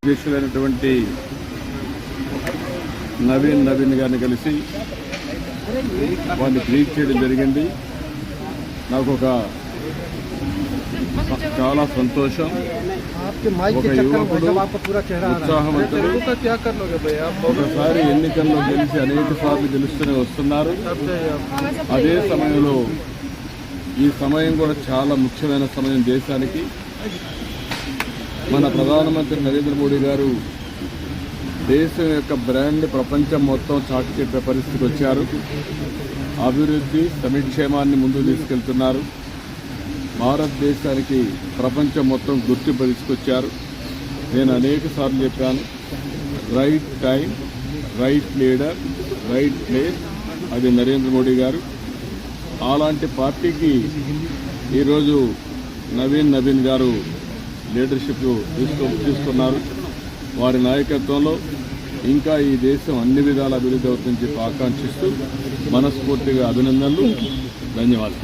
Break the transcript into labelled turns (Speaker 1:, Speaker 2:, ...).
Speaker 1: అధ్యక్షులైనటువంటి నవీన్ గారిని కలిసి వారిని బ్రీఫ్ చేయడం జరిగింది. నాకు ఒక చాలా సంతోషం. ఒక యువకుడు ఉత్సాహవంతుడు ఒకసారి ఎన్నికల్లో గెలిచి అనేక సార్లు గెలుస్తూనే వస్తున్నారు. అదే సమయంలో ఈ సమయం కూడా చాలా ముఖ్యమైన సమయం దేశానికి. మన ప్రధానమంత్రి నరేంద్ర మోడీ గారు దేశం యొక్క బ్రాండ్ ప్రపంచం మొత్తం చాటి చెప్పే పరిస్థితికి వచ్చారు. అభివృద్ధి సంక్షేమాన్ని ముందుకు తీసుకెళ్తున్నారు. భారతదేశానికి ప్రపంచం మొత్తం గుర్తింపు తీసుకొచ్చారు. నేను అనేక సార్లు చెప్పాను, right time, right leader, right place, అది నరేంద్ర మోడీ గారు. అలాంటి పార్టీకి ఈరోజు నవీన్ గారు లీడర్షిప్ తీసుకున్నారు. వారి నాయకత్వంలో ఇంకా ఈ దేశం అన్ని విధాల అభివృద్ధి అవుతుందని చెప్పి ఆకాంక్షిస్తూ మనస్ఫూర్తిగా అభినందనలు, ధన్యవాదాలు.